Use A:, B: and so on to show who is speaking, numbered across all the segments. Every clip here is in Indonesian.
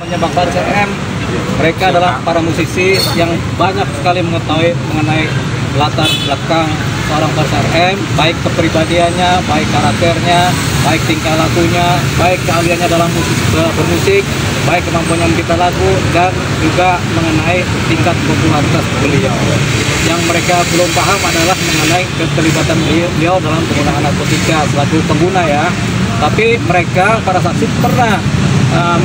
A: Namanya Bang Faris RM, mereka adalah para musisi yang banyak sekali mengetahui mengenai latar belakang seorang Faris RM, baik kepribadiannya, baik karakternya, baik tingkah lakunya, baik keahliannya dalam bermusik, baik kemampuannya mencipta lagu, dan juga mengenai tingkat popularitas beliau. Yang mereka belum paham adalah mengenai keterlibatan beliau dalam penggunaan narkotika selaku pengguna ya. Tapi mereka, para saksi, pernah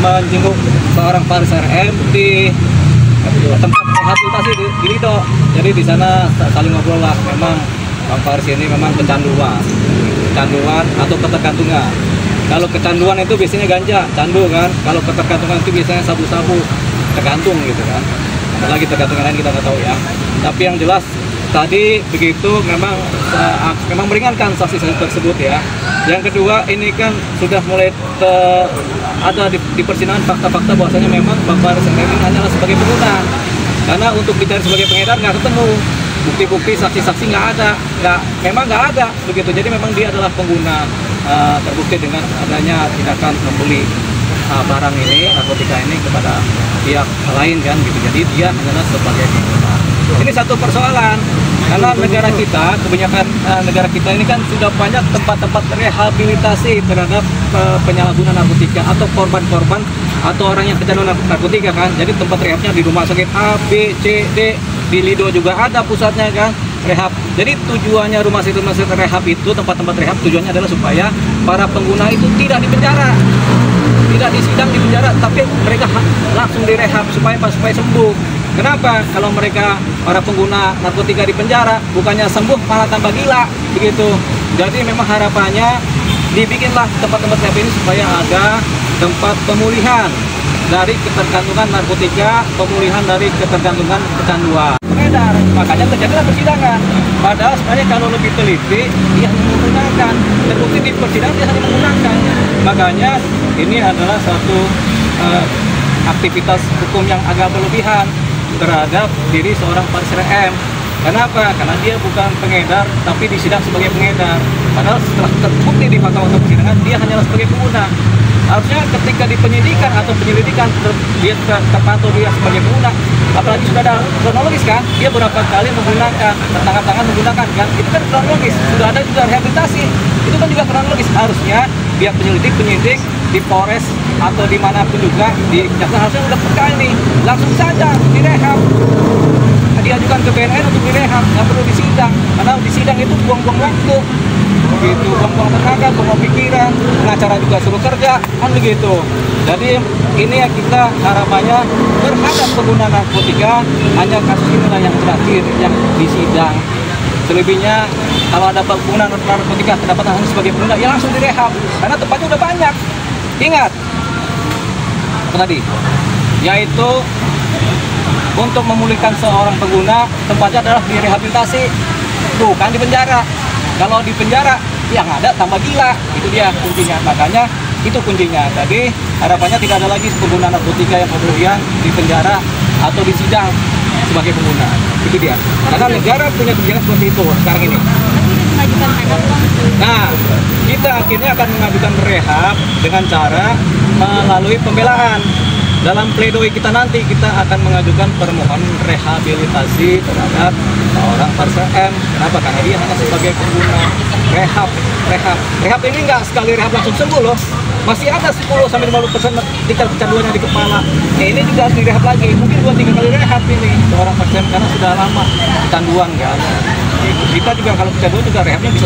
A: menjenguk seorang Faris RM di tempat rehabilitasi di Lido. Jadi di sana saling ngobrol lah. Memang Bang Faris ini memang kecanduan atau ketergantungan. Kalau kecanduan itu biasanya ganja, candu kan. Kalau ketergantungan itu biasanya sabu-sabu, tergantung gitu kan. Apalagi tergantungan lain kita nggak tahu ya. Tapi yang jelas tadi begitu memang meringankan saksi-saksi tersebut ya. Yang kedua, ini kan sudah mulai ada di persidangan fakta-fakta bahwasanya memang Bang Faris RM ini hanyalah sebagai pengguna. Karena untuk dicari sebagai pengedar nggak ketemu, bukti-bukti saksi-saksi memang nggak ada begitu. Jadi memang dia adalah pengguna, terbukti dengan adanya tindakan membeli barang ini, narkotika ini kepada pihak lain kan gitu. Jadi dia hanyalah sebagai pengguna. Ini satu persoalan, karena negara kita, kebanyakan negara kita ini kan sudah banyak tempat-tempat rehabilitasi terhadap penyalahgunaan narkotika atau korban-korban atau orang yang kecanduan narkotika kan. Jadi tempat rehabnya di rumah sakit A, B, C, D, di Lido juga ada pusatnya kan, rehab. Jadi tujuannya rumah sakit rehab itu, tempat-tempat rehab, tujuannya adalah supaya para pengguna itu tidak dipenjara, tidak disidang di penjara, tapi mereka langsung direhab supaya sembuh. Kenapa? Kalau mereka para pengguna narkotika di penjara, bukannya sembuh malah tambah gila begitu. Jadi memang harapannya dibikinlah tempat-tempat rehab ini supaya ada tempat pemulihan dari ketergantungan narkotika, pemulihan dari ketergantungan kecanduan. Pengedar, makanya terjadilah persidangan. Padahal sebenarnya kalau lebih teliti, dia hanya menggunakan, terbukti di persidangan dia hanya menggunakan. Makanya ini adalah satu aktivitas hukum yang agak berlebihan terhadap diri seorang Faris RM. Kenapa? Karena dia bukan pengedar, tapi disidang sebagai pengedar. Padahal setelah terbukti di fakta-fakta persidangan, dia hanyalah sebagai pengguna. Harusnya ketika di penyidikan atau penyelidikan dia terpantau dia sebagai pengguna, apalagi sudah ada kronologis kan, dia berapa kali menggunakan, tertangan-tangan menggunakan kan, itu kan kronologis. Sudah ada juga rehabilitasi, itu kan juga kronologis. Harusnya pihak penyidik di Polres atau dimanapun juga di jaksa harusnya udah peka ini, langsung saja direhab, diajukan ke BNN untuk direhab, nggak perlu disidang. Karena disidang itu buang-buang waktu gitu, buang-buang tenaga, buang pikiran, pengacara juga suruh kerja kan begitu. Jadi ini ya, kita harapannya terhadap pengguna narkotika hanya kasus inilah yang terakhir yang disidang. Selebihnya kalau ada pengguna narkotika kedapatan hanya sebagai pengguna, ya langsung direhab karena tempatnya udah banyak. Ingat apa tadi? Yaitu untuk memulihkan seorang pengguna, tempatnya adalah di rehabilitasi, bukan di penjara. Kalau di penjara yang ada tambah gila, itu dia kuncinya. Makanya itu kuncinya. Jadi harapannya tidak ada lagi pengguna narkotika yang kemudian di penjara atau disidang sebagai pengguna. Itu dia. Karena negara punya kebijakan seperti itu sekarang ini. Nah, kita akhirnya akan mengajukan rehab dengan cara melalui pembelaan. Dalam pledoi kita nanti, kita akan mengajukan permohonan rehabilitasi terhadap seorang Faris RM. Kenapa? Karena dia hanya sebagai pengguna rehab ini nggak sekali rehab langsung sembuh loh. Masih ada 10-50% tingkat kecanduannya di kepala. Nah, ini juga harus direhab lagi. Mungkin 2-3 kali rehab ini seorang Faris RM karena sudah lama kecanduan kan. Kita juga kalau kecanduan juga rehabnya bisa